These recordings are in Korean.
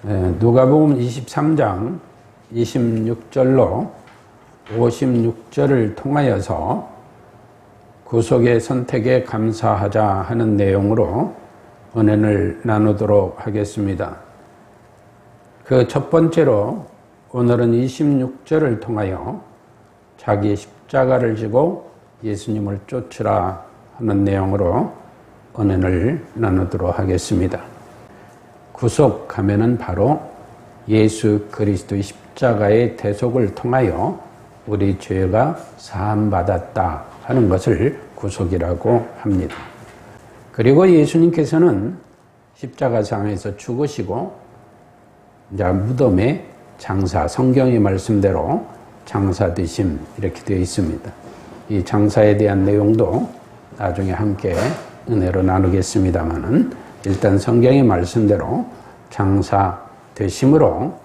누가복음 23장 26절로 56절을 통하여서 구속의 선택에 감사하자 하는 내용으로 은혜를 나누도록 하겠습니다. 그 첫 번째로 오늘은 26절을 통하여 자기 십자가를 지고 예수님을 쫓으라 하는 내용으로 은혜를 나누도록 하겠습니다. 구속하면은 바로 예수 그리스도의 십자가의 대속을 통하여 우리 죄가 사함받았다 하는 것을 구속이라고 합니다. 그리고 예수님께서는 십자가상에서 죽으시고 이제 무덤에 장사, 성경의 말씀대로 장사되심 이렇게 되어 있습니다. 이 장사에 대한 내용도 나중에 함께 은혜로 나누겠습니다만은 일단 성경의 말씀대로 장사되심으로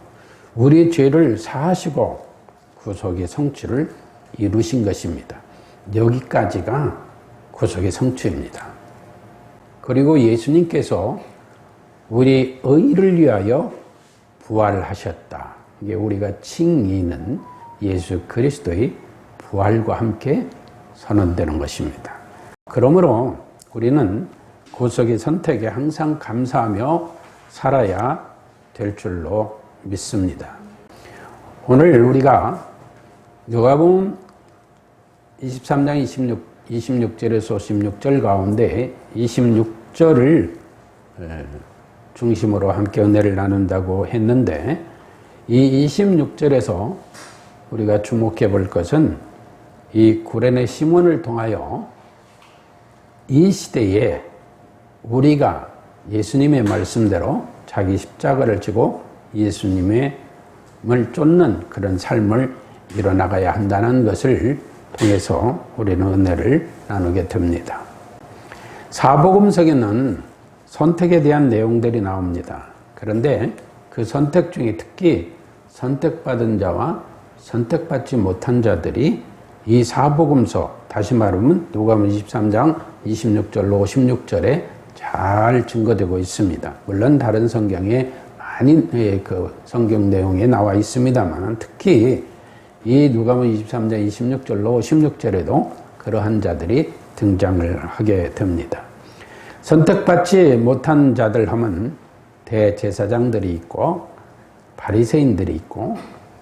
우리 죄를 사하시고 구속의 성취를 이루신 것입니다. 여기까지가 구속의 성취입니다. 그리고 예수님께서 우리 의를 위하여 부활하셨다. 이게 우리가 칭의는 예수 그리스도의 부활과 함께 선언되는 것입니다. 그러므로 우리는 구속의 선택에 항상 감사하며 살아야 될 줄로 믿습니다. 오늘 우리가 누가복음 23장 26절에서 56절 가운데 26절을 중심으로 함께 은혜를 나눈다고 했는데 이 26절에서 우리가 주목해 볼 것은 이 구레네 시몬을 통하여 이 시대에 우리가 예수님의 말씀대로 자기 십자가를 지고 예수님을 쫓는 그런 삶을 이뤄나가야 한다는 것을 통해서 우리는 은혜를 나누게 됩니다. 사복음서에는 선택에 대한 내용들이 나옵니다. 그런데 그 선택 중에 특히 선택받은 자와 선택받지 못한 자들이 이 사복음서, 다시 말하면 누가복음 23장 26절로 56절에 잘 증거되고 있습니다. 물론 다른 성경에 많은 그 성경 내용에 나와 있습니다만 특히 이 누가복음 23장 26절로 56절에도 그러한 자들이 등장을 하게 됩니다. 선택받지 못한 자들 하면 대제사장들이 있고 바리새인들이 있고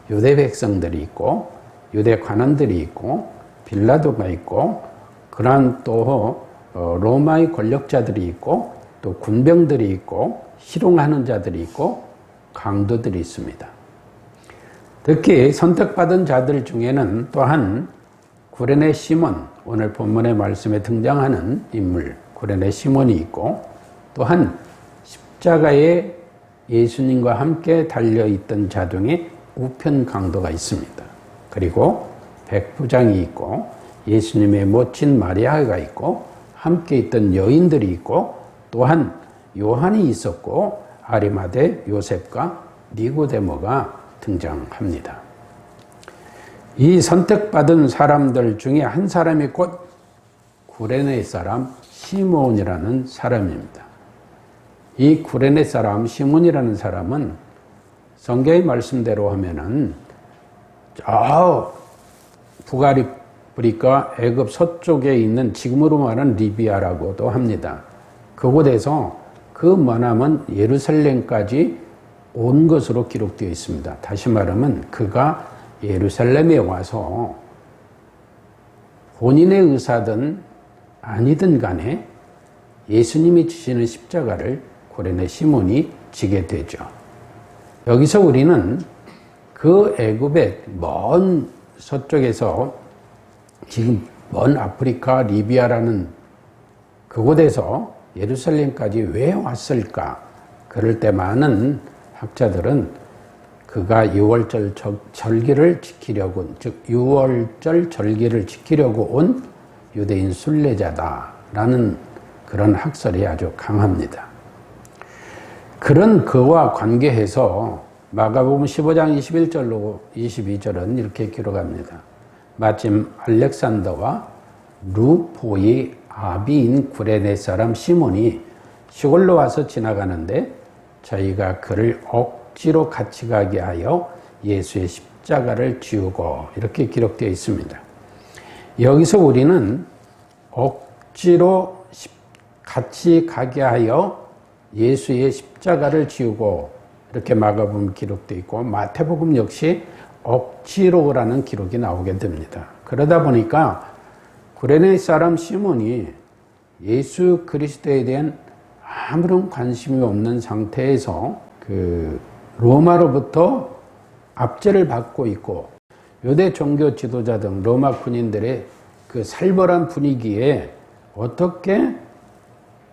유대 백성들이 있고 유대 관원들이 있고 빌라도가 있고 그러한 또 로마의 권력자들이 있고 또 군병들이 있고 희롱하는 자들이 있고 강도들이 있습니다. 특히 선택받은 자들 중에는 또한 구레네 시몬, 오늘 본문의 말씀에 등장하는 인물 구레네 시몬이 있고 또한 십자가에 예수님과 함께 달려있던 자 중에 우편 강도가 있습니다. 그리고 백부장이 있고 예수님의 모친 마리아가 있고 함께 있던 여인들이 있고 또한 요한이 있었고 아리마대 요셉과 니고데모가 등장합니다. 이 선택받은 사람들 중에 한 사람이 곧 구레네 사람 시몬이라는 사람입니다. 이 구레네 사람 시몬이라는 사람은 성경의 말씀대로 하면은 북아프리카 애굽 서쪽에 있는 지금으로 말하는 리비아라고도 합니다. 그곳에서 그 머나먼 예루살렘까지 온 것으로 기록되어 있습니다. 다시 말하면 그가 예루살렘에 와서 본인의 의사든 아니든 간에 예수님이 지시는 십자가를 구레네 시몬이 지게 되죠. 여기서 우리는 그 애굽의 먼 서쪽에서 지금 먼 아프리카 리비아라는 그곳에서 예루살렘까지 왜 왔을까? 그럴 때 많은 학자들은 그가 유월절 절기를 지키려고, 즉 유월절 절기를 지키려고 온 유대인 순례자다라는 그런 학설이 아주 강합니다. 그런 그와 관계해서 마가복음 15장 21절로 22절은 이렇게 기록합니다. 마침 알렉산더와 루포의 아비인 구레네 사람 시몬이 시골로 와서 지나가는데 저희가 그를 억지로 같이 가게 하여 예수의 십자가를 지우고 이렇게 기록되어 있습니다. 여기서 우리는 억지로 같이 가게 하여 예수의 십자가를 지우고 이렇게 마가복음 기록되어 있고 마태복음 역시 억지로라는 기록이 나오게 됩니다. 그러다 보니까 구레네 사람 시몬이 예수 그리스도에 대한 아무런 관심이 없는 상태에서 그 로마로부터 압제를 받고 있고 유대 종교 지도자 등 로마 군인들의 그 살벌한 분위기에 어떻게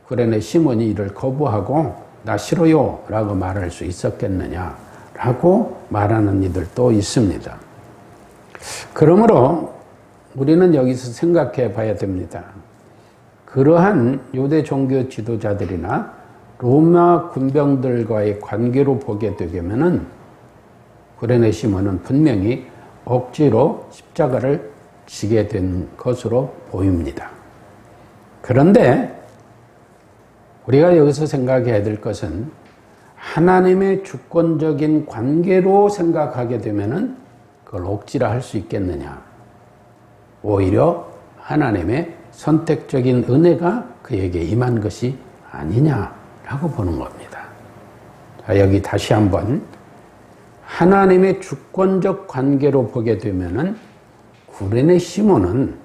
구레네 시몬이 이를 거부하고 나 싫어요 라고 말할 수 있었겠느냐 라고 말하는 이들도 있습니다. 그러므로 우리는 여기서 생각해 봐야 됩니다. 그러한 유대 종교 지도자들이나 로마 군병들과의 관계로 보게 되면은 구레네 시몬은 분명히 억지로 십자가를 지게 된 것으로 보입니다. 그런데 우리가 여기서 생각해야 될 것은 하나님의 주권적인 관계로 생각하게 되면은 그걸 억지로 할 수 있겠느냐. 오히려 하나님의 선택적인 은혜가 그에게 임한 것이 아니냐라고 보는 겁니다. 자, 여기 다시 한번 하나님의 주권적 관계로 보게 되면은 구레네 시몬은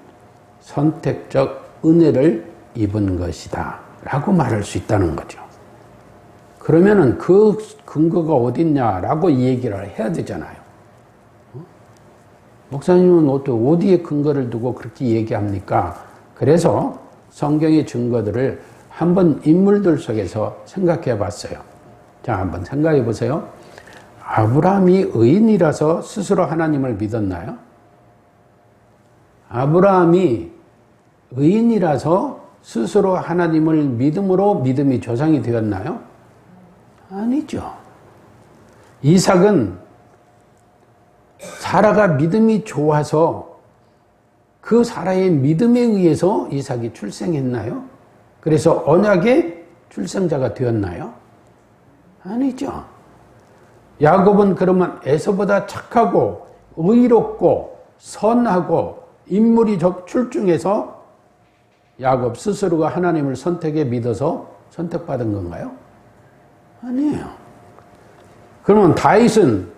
선택적 은혜를 입은 것이다 라고 말할 수 있다는 거죠. 그러면은 그 근거가 어딨냐라고 이 얘기를 해야 되잖아요. 목사님은 어디에 근거를 두고 그렇게 얘기합니까? 그래서 성경의 증거들을 한번 인물들 속에서 생각해 봤어요. 자, 한번 생각해 보세요. 아브라함이 의인이라서 스스로 하나님을 믿었나요? 아브라함이 의인이라서 스스로 하나님을 믿음으로 믿음이 조상이 되었나요? 아니죠. 이삭은 사라가 믿음이 좋아서 그 사라의 믿음에 의해서 이삭이 출생했나요? 그래서 언약의 출생자가 되었나요? 아니죠. 야곱은 그러면 에서보다 착하고 의롭고 선하고 인물이 출중해서 야곱 스스로가 하나님을 선택해 믿어서 선택받은 건가요? 아니에요. 그러면 다윗은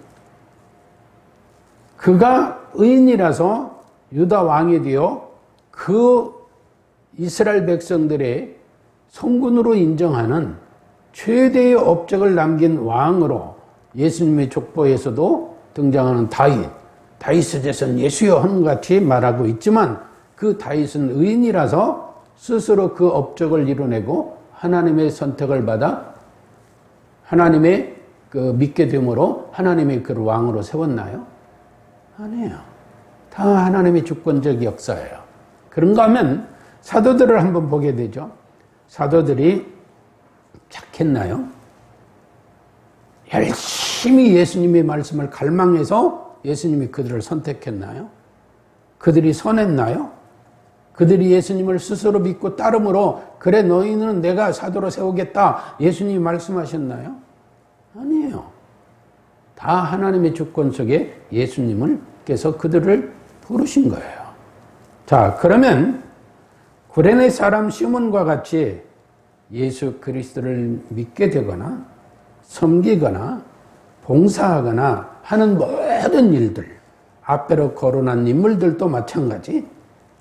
그가 의인이라서 유다 왕이 되어 그 이스라엘 백성들의 성군으로 인정하는 최대의 업적을 남긴 왕으로 예수님의 족보에서도 등장하는 다윗의 자손 예수여 하는 것 같이 말하고 있지만 그 다윗은 의인이라서 스스로 그 업적을 이뤄내고 하나님의 선택을 받아 하나님의 그 믿게 됨으로 하나님의 그 왕으로 세웠나요? 아니에요. 다 하나님의 주권적 역사예요. 그런가 하면 사도들을 한번 보게 되죠. 사도들이 착했나요? 열심히 예수님의 말씀을 갈망해서 예수님이 그들을 선택했나요? 그들이 선했나요? 그들이 예수님을 스스로 믿고 따름으로 그래 너희는 내가 사도로 세우겠다 예수님이 말씀하셨나요? 아니에요. 다 하나님의 주권 속에 예수님께서 그들을 부르신 거예요. 자, 그러면 구레네 사람 시몬과 같이 예수 그리스도를 믿게 되거나 섬기거나 봉사하거나 하는 모든 일들, 앞배로 거론한 인물들도 마찬가지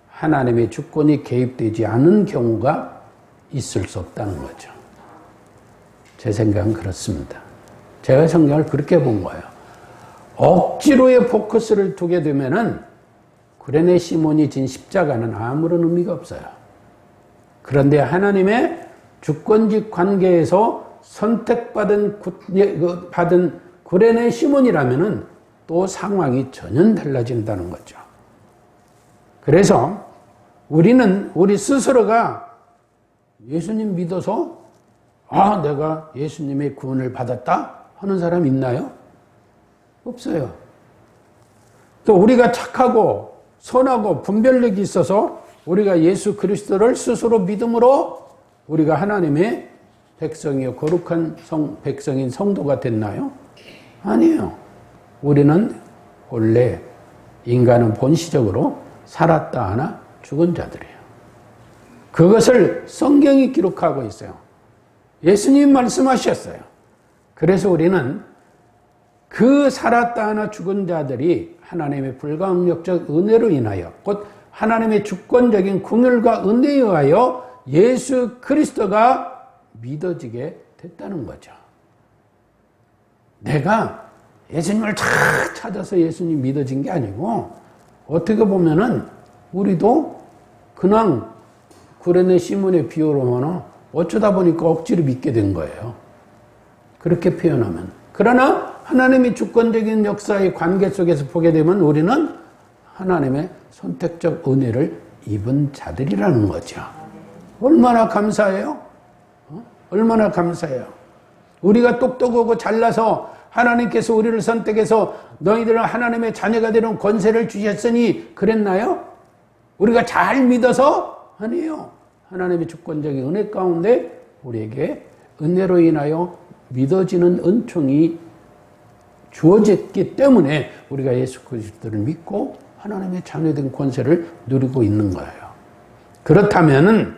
하나님의 주권이 개입되지 않은 경우가 있을 수 없다는 거죠. 제 생각은 그렇습니다. 제가 성경을 그렇게 본 거예요. 억지로의 포커스를 두게 되면은 구레네 시몬이 진 십자가는 아무런 의미가 없어요. 그런데 하나님의 주권적 관계에서 선택받은 구레네 시몬이라면은 또 상황이 전혀 달라진다는 거죠. 그래서 우리 스스로가 예수님 믿어서 내가 예수님의 구원을 받았다 하는 사람 있나요? 없어요. 또 우리가 착하고 선하고 분별력이 있어서 우리가 예수 그리스도를 스스로 믿음으로 우리가 하나님의 백성이요 거룩한 백성인 성도가 됐나요? 아니에요. 우리는 원래 인간은 본시적으로 살았다 하나 죽은 자들이에요. 그것을 성경이 기록하고 있어요. 예수님 말씀하셨어요. 그래서 우리는 그 살았다 하나 죽은 자들이 하나님의 불가항력적 은혜로 인하여 곧 하나님의 주권적인 긍휼과 은혜에 의하여 예수 그리스도가 믿어지게 됐다는 거죠. 내가 예수님을 잘 찾아서 예수님 믿어진 게 아니고 어떻게 보면은 우리도 그냥 구레네 시몬의 비유로는 어쩌다 보니까 억지로 믿게 된 거예요. 그렇게 표현하면. 그러나 하나님의 주권적인 역사의 관계 속에서 보게 되면 우리는 하나님의 선택적 은혜를 입은 자들이라는 거죠. 얼마나 감사해요? 얼마나 감사해요? 우리가 똑똑하고 잘나서 하나님께서 우리를 선택해서 너희들은 하나님의 자녀가 되는 권세를 주셨으니 그랬나요? 우리가 잘 믿어서? 아니에요. 하나님의 주권적인 은혜 가운데 우리에게 은혜로 인하여 믿어지는 은총이 주어졌기 때문에 우리가 예수 그리스도를 믿고 하나님의 자녀된 권세를 누리고 있는 거예요. 그렇다면은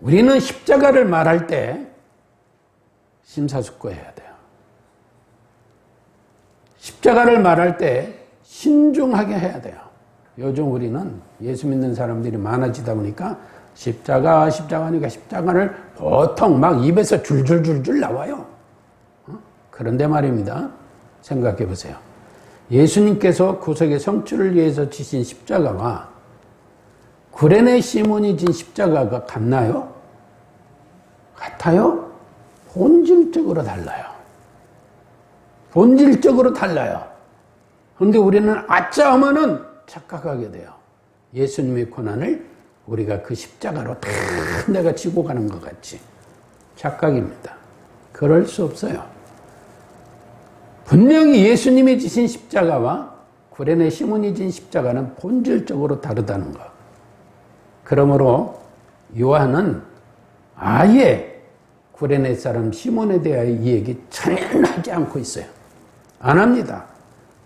우리는 십자가를 말할 때 심사숙고해야 돼요. 십자가를 말할 때 신중하게 해야 돼요. 요즘 우리는 예수 믿는 사람들이 많아지다 보니까 십자가니까 십자가를 보통 막 입에서 줄줄줄줄 나와요. 그런데 말입니다. 생각해 보세요. 예수님께서 구속의 성취를 위해서 지신 십자가와 구레네 시몬이 진 십자가가 같나요? 같아요? 본질적으로 달라요. 본질적으로 달라요. 그런데 우리는 아짜 하면은 착각하게 돼요. 예수님의 고난을 우리가 그 십자가로 다 내가 지고 가는 것 같이. 착각입니다. 그럴 수 없어요. 분명히 예수님이 지신 십자가와 구레네 시몬이 진 십자가는 본질적으로 다르다는 것. 그러므로 요한은 아예 구레네 사람 시몬에 대하여 이 얘기 전혀 하지 않고 있어요. 안 합니다.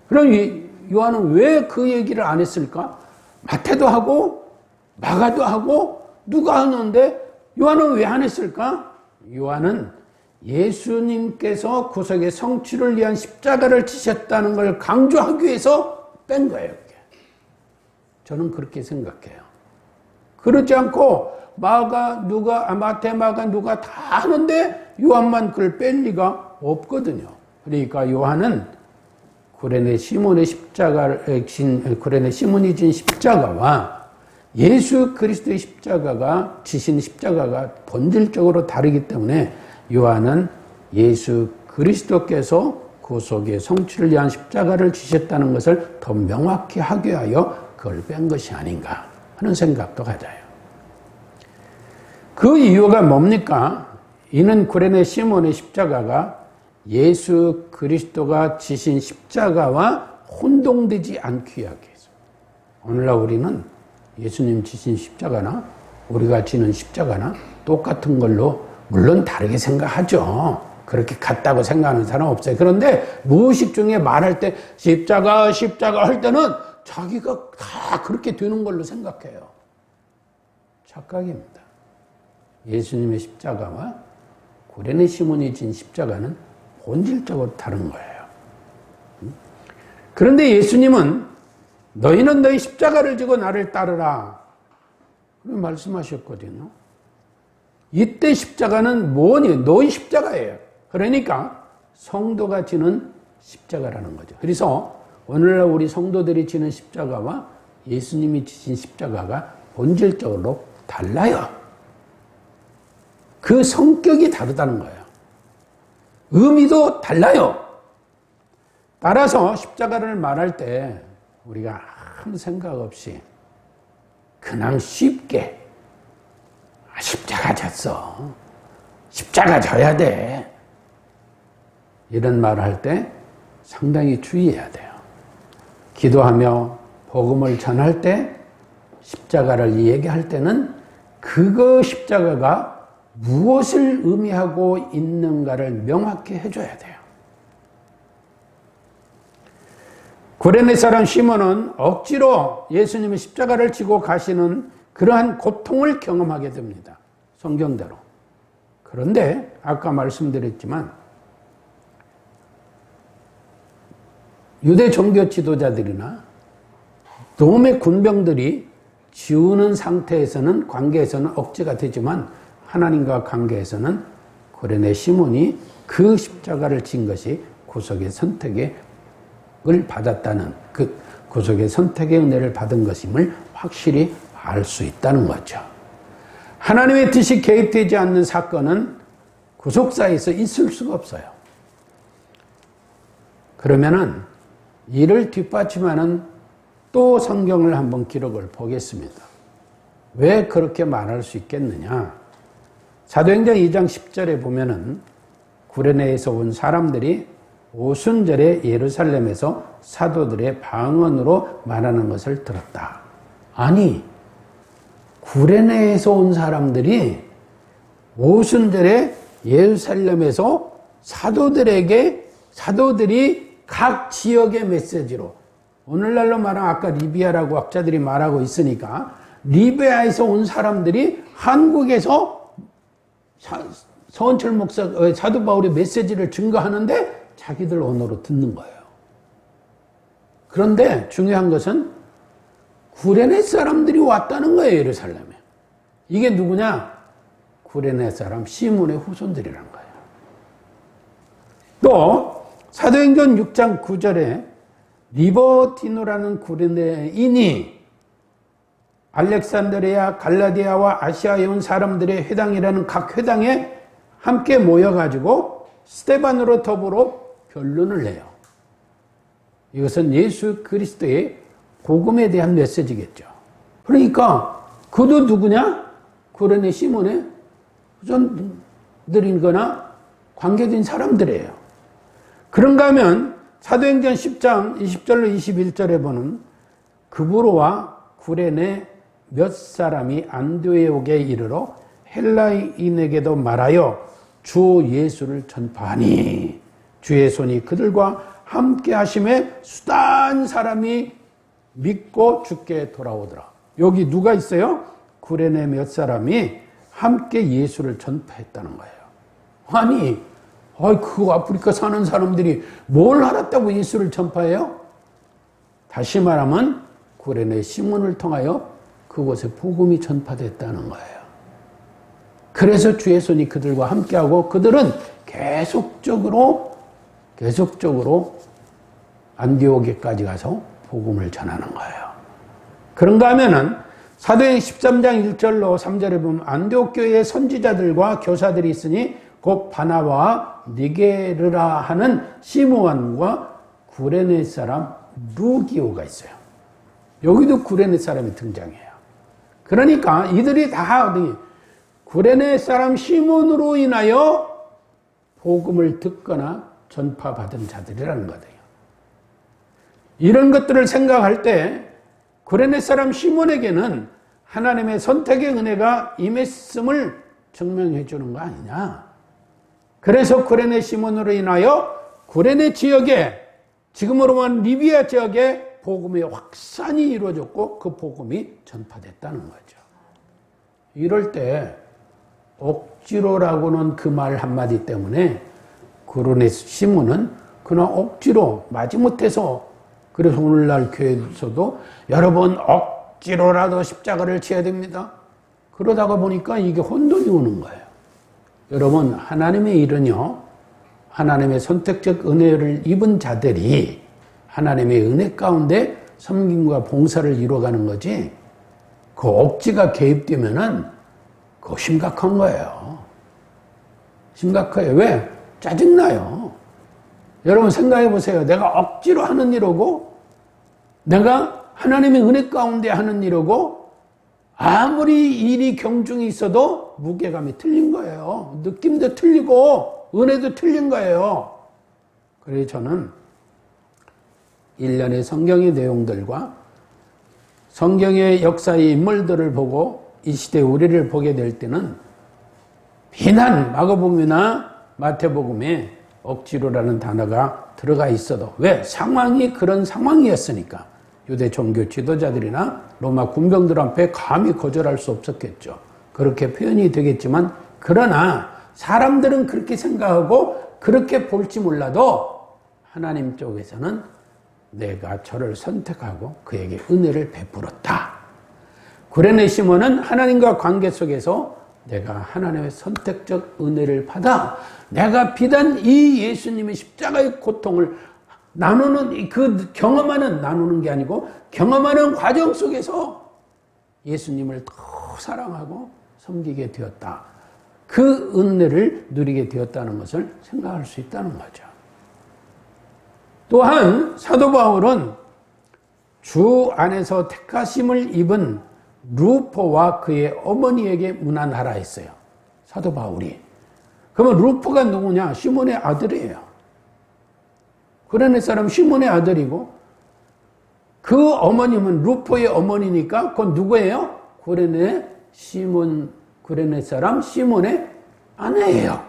그럼 요한은 왜 그 얘기를 안 했을까? 마태도 하고 마가도 하고 누가 하는데 요한은 왜 안 했을까? 요한은 예수님께서 구속의 성취를 위한 십자가를 지셨다는 걸 강조하기 위해서 뺀 거예요. 저는 그렇게 생각해요. 그렇지 않고 마태, 마가 누가 다 하는데 요한만 그걸 뺄 리가 없거든요. 그러니까 요한은 구레네 시몬이 진 십자가와 예수 그리스도의 십자가가 지신 십자가가 본질적으로 다르기 때문에 요한은 예수 그리스도께서 구속의 성취를 위한 십자가를 지셨다는 것을 더 명확히 하기 위하여 그걸 뺀 것이 아닌가 하는 생각도 가져요. 그 이유가 뭡니까? 이는 구레네 시몬의 십자가가 예수 그리스도가 지신 십자가와 혼동되지 않기 위해서. 오늘날 우리는 예수님 지신 십자가나 우리가 지는 십자가나 똑같은 걸로 물론 다르게 생각하죠. 그렇게 같다고 생각하는 사람 없어요. 그런데 무의식 중에 말할 때 십자가 할 때는 자기가 다 그렇게 되는 걸로 생각해요. 착각입니다. 예수님의 십자가와 구레네 시몬이 진 십자가는 본질적으로 다른 거예요. 그런데 예수님은 너희는 너희 십자가를 지고 나를 따르라 말씀하셨거든요. 이때 십자가는 뭐니? 너희 십자가예요. 그러니까 성도가 지는 십자가라는 거죠. 그래서 오늘날 우리 성도들이 지는 십자가와 예수님이 지신 십자가가 본질적으로 달라요. 그 성격이 다르다는 거예요. 의미도 달라요. 따라서 십자가를 말할 때 우리가 아무 생각 없이 그냥 쉽게 십자가 졌어. 십자가 져야 돼. 이런 말을 할 때 상당히 주의해야 돼요. 기도하며 복음을 전할 때 십자가를 얘기할 때는 그거 십자가가 무엇을 의미하고 있는가를 명확히 해줘야 돼요. 구레네 사람 시몬은 억지로 예수님의 십자가를 지고 가시는 그러한 고통을 경험하게 됩니다. 성경대로. 그런데 아까 말씀드렸지만 유대 종교 지도자들이나 로마의 군병들이 지우는 상태에서는 관계에서는 억지가 되지만 하나님과 관계에서는 구레네 시몬이 그 십자가를 진 것이 구속의 선택을 받았다는 그 구속의 선택의 은혜를 받은 것임을 확실히 알 수 있다는 거죠. 하나님의 뜻이 개입되지 않는 사건은 구속사에서 있을 수가 없어요. 그러면은 이를 뒷받침하는 또 성경을 한번 기록을 보겠습니다. 왜 그렇게 말할 수 있겠느냐? 사도행전 2장 10절에 보면은 구레네에서 온 사람들이 오순절에 예루살렘에서 사도들의 방언으로 말하는 것을 들었다. 아니, 구레네에서 온 사람들이 오순절에 예루살렘에서 사도들이 각 지역의 메시지로, 오늘날로 말하면 아까 리비아라고 학자들이 말하고 있으니까 리비아에서 온 사람들이 한국에서 서원철 목사, 사도 바울의 메시지를 증거하는데 자기들 언어로 듣는 거예요. 그런데 중요한 것은 구레네 사람들이 왔다는 거예요, 예루살렘에. 이게 누구냐? 구레네 사람 시몬의 후손들이라는 거예요. 또 사도행전 6장 9절에 리버티노라는 구레네인이 알렉산드리아, 갈라디아와 아시아에 온 사람들의 회당이라는 각 회당에 함께 모여가지고 스데반으로 더불어 변론을 해요. 이것은 예수 그리스도의 복음에 대한 메시지겠죠. 그러니까 그도 누구냐? 구레네 시몬의 후손들이거나 관계된 사람들이에요. 그런가 하면 사도행전 10장 20절로 21절에 보는 그브로와 구레네 몇 사람이 안디옥에 이르러 헬라인에게도 말하여 주 예수를 전파하니 주의 손이 그들과 함께 하심에 수단 사람이 믿고 주께 돌아오더라. 여기 누가 있어요? 구레네 몇 사람이 함께 예수를 전파했다는 거예요. 아니, 그 아프리카 사는 사람들이 뭘 알았다고 예수를 전파해요? 다시 말하면 구레네 시몬을 통하여 그곳에 복음이 전파됐다는 거예요. 그래서 주의 손이 그들과 함께하고 그들은 계속적으로 안디옥에까지 가서 복음을 전하는 거예요. 그런가 하면은 사도행 13장 1절로 3절에 보면 안디옥 교회의 선지자들과 교사들이 있으니 곧 바나바와 니게르라 하는 시므온과 구레네 사람 루기오가 있어요. 여기도 구레네 사람이 등장해요. 그러니까 이들이 다 구레네 사람 시몬으로 인하여 복음을 듣거나 전파받은 자들이라는 거예요. 이런 것들을 생각할 때 구레네 사람 시몬에게는 하나님의 선택의 은혜가 임했음을 증명해 주는 거 아니냐. 그래서 구레네 시몬으로 인하여 구레네 지역에, 지금으로 말하면 리비아 지역에 복음의 확산이 이루어졌고 그 복음이 전파됐다는 거죠. 이럴 때 억지로라고는 그 말 한마디 때문에 구레네 시몬은 그냥 억지로 마지못해서, 그래서 오늘날 교회에서도 여러분 억지로라도 십자가를 지어야 됩니다. 그러다가 보니까 이게 혼돈이 오는 거예요. 여러분, 하나님의 일은요, 하나님의 선택적 은혜를 입은 자들이 하나님의 은혜 가운데 섬김과 봉사를 이루어가는 거지, 그 억지가 개입되면은 그거 심각한 거예요. 심각해요. 왜? 짜증나요. 여러분 생각해 보세요. 내가 억지로 하는 일이고, 내가 하나님의 은혜 가운데 하는 일이고, 아무리 일이 경중이 있어도 무게감이 틀린 거예요. 느낌도 틀리고 은혜도 틀린 거예요. 그래서 저는 일련의 성경의 내용들과 성경의 역사의 인물들을 보고 이 시대 우리를 보게 될 때는 비단 마가복음이나 마태복음에 억지로라는 단어가 들어가 있어도 왜? 상황이 그런 상황이었으니까 유대 종교 지도자들이나 로마 군병들 앞에 감히 거절할 수 없었겠죠. 그렇게 표현이 되겠지만 그러나 사람들은 그렇게 생각하고 그렇게 볼지 몰라도 하나님 쪽에서는 내가 저를 선택하고 그에게 은혜를 베풀었다. 구레네 시몬은 하나님과 관계 속에서 내가 하나님의 선택적 은혜를 받아 내가 비단 이 예수님의 십자가의 고통을 나누는 그 경험하는 나누는 게 아니고 경험하는 과정 속에서 예수님을 더 사랑하고 섬기게 되었다. 그 은혜를 누리게 되었다는 것을 생각할 수 있다는 거죠. 또한 사도 바울은 주 안에서 택하심을 입은 루포와 그의 어머니에게 문안하라 했어요. 사도 바울이. 그러면 루포가 누구냐? 시몬의 아들이에요. 구레네 사람 시몬의 아들이고 그 어머님은 루포의 어머니니까 그건 누구예요? 구레네 사람 시몬의 아내예요.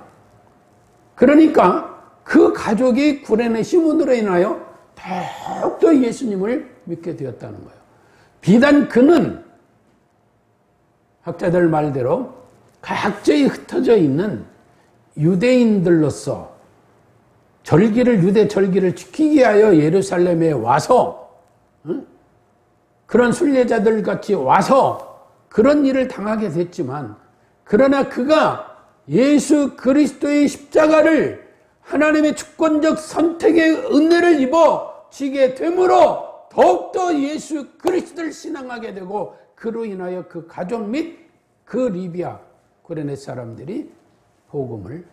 그러니까 그 가족이 구레네 시몬으로 인하여 더욱더 예수님을 믿게 되었다는 거예요. 비단 그는 학자들 말대로 각지에 흩어져 있는 유대인들로서 유대 절기를 지키기 위하여 예루살렘에 와서 그런 순례자들 같이 와서 그런 일을 당하게 됐지만 그러나 그가 예수 그리스도의 십자가를 하나님의 주권적 선택의 은혜를 입어 지게 되므로 더욱더 예수 그리스도를 신앙하게 되고 그로 인하여 그 가족 및 그 리비아 구레네 사람들이 복음을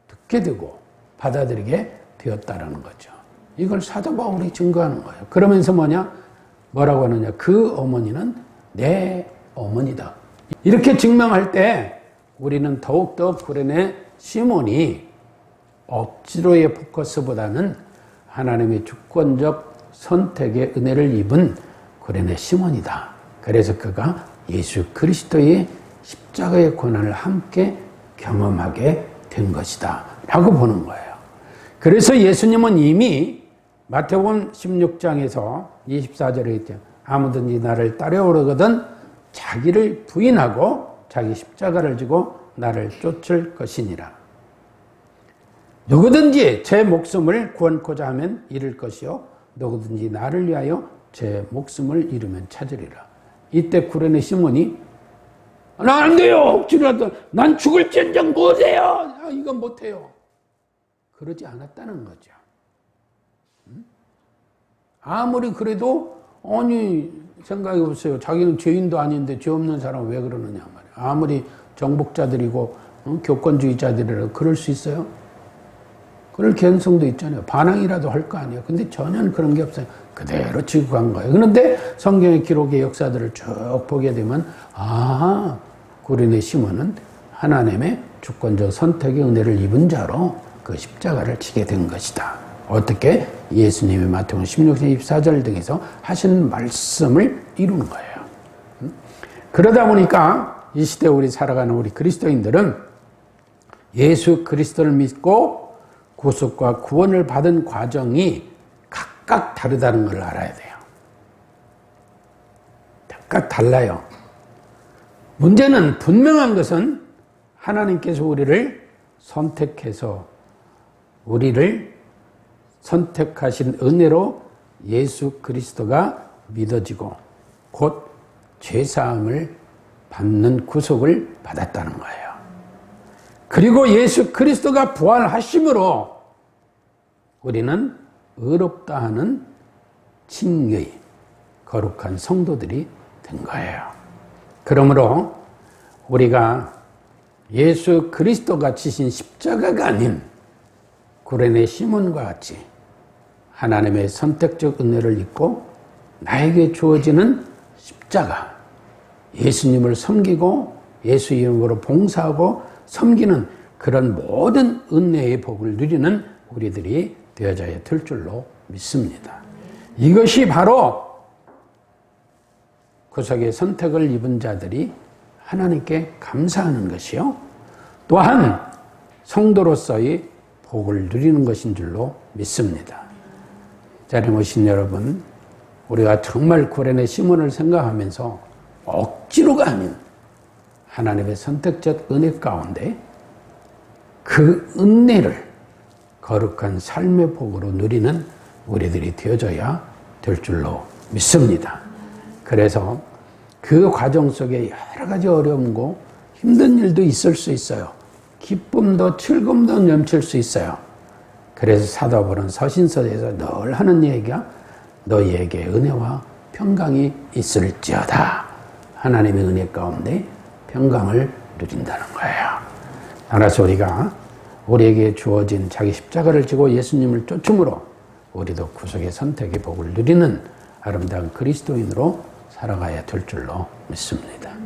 듣게 되고 받아들이게 되었다라는 거죠. 이걸 사도 바울이 증거하는 거예요. 그러면서 뭐라고 하느냐? 그 어머니는 내 어머니다. 이렇게 증명할 때 우리는 더욱더 구레네 시몬이 억지로의 포커스보다는 하나님의 주권적 선택의 은혜를 입은 구레네 시몬이다. 그래서 그가 예수 그리스도의 십자가의 고난을 함께 경험하게 된 것이다 라고 보는 거예요. 그래서 예수님은 이미 마태복음 16장에서 24절에 있죠. 아무든지 나를 따라오려거든 자기를 부인하고 자기 십자가를 지고 나를 쫓을 것이니라. 누구든지 제 목숨을 구원코자 하면 잃을 것이요 누구든지 나를 위하여 제 목숨을 잃으면 찾으리라. 이때 구레네 시몬이 나 안 돼요. 억지로라도 난 죽을지언정 못해요. 이건 못해요. 그러지 않았다는 거죠. 아무리 그래도 생각해 보세요. 자기는 죄인도 아닌데 죄 없는 사람은 왜 그러느냐 말이에요. 아무리 정복자들이고 교권주의자들이라도 그럴 수 있어요? 그럴 개연성도 있잖아요. 반항이라도 할 거 아니에요. 근데 전혀 그런 게 없어요. 그대로 지고 간 거예요. 그런데 성경의 기록의 역사들을 쭉 보게 되면 구레네 시몬은 하나님의 주권적 선택의 은혜를 입은 자로 그 십자가를 지게 된 것이다. 어떻게? 예수님의 마태복음 16장 24절 등에서 하신 말씀을 이루는 거예요. 그러다 보니까 이 시대에 우리 살아가는 우리 그리스도인들은 예수 그리스도를 믿고 구속과 구원을 받은 과정이 각각 다르다는 걸 알아야 돼요. 각각 달라요. 문제는 분명한 것은 하나님께서 우리를 선택해서 우리를 선택하신 은혜로 예수 그리스도가 믿어지고 곧 죄사함을 받는 구속을 받았다는 거예요. 그리고 예수 그리스도가 부활하심으로 우리는 의롭다 하는 칭의, 거룩한 성도들이 된 거예요. 그러므로 우리가 예수 그리스도가 지신 십자가가 아닌 구레네 시몬과 같이 하나님의 선택적 은혜를 입고 나에게 주어지는 십자가, 예수님을 섬기고 예수 이름으로 봉사하고 섬기는 그런 모든 은혜의 복을 누리는 우리들이 되어져야 될 줄로 믿습니다. 이것이 바로 구속의 선택을 입은 자들이 하나님께 감사하는 것이요. 또한 성도로서의 복을 누리는 것인 줄로 믿습니다. 자리에 오신 여러분, 우리가 정말 구레네 시몬을 생각하면서 억지로가 아닌 하나님의 선택적 은혜 가운데 그 은혜를 거룩한 삶의 복으로 누리는 우리들이 되어져야 될 줄로 믿습니다. 그래서 그 과정 속에 여러 가지 어려움고 힘든 일도 있을 수 있어요. 기쁨도 즐거움도 넘칠 수 있어요. 그래서 사도 바울은 서신서에서 늘 하는 얘기가 너희에게 은혜와 평강이 있을지어다. 하나님의 은혜 가운데 평강을 누린다는 거예요. 따라서 우리에게 주어진 자기 십자가를 지고 예수님을 쫓음으로 우리도 구속의 선택의 복을 누리는 아름다운 그리스도인으로 살아가야 될 줄로 믿습니다.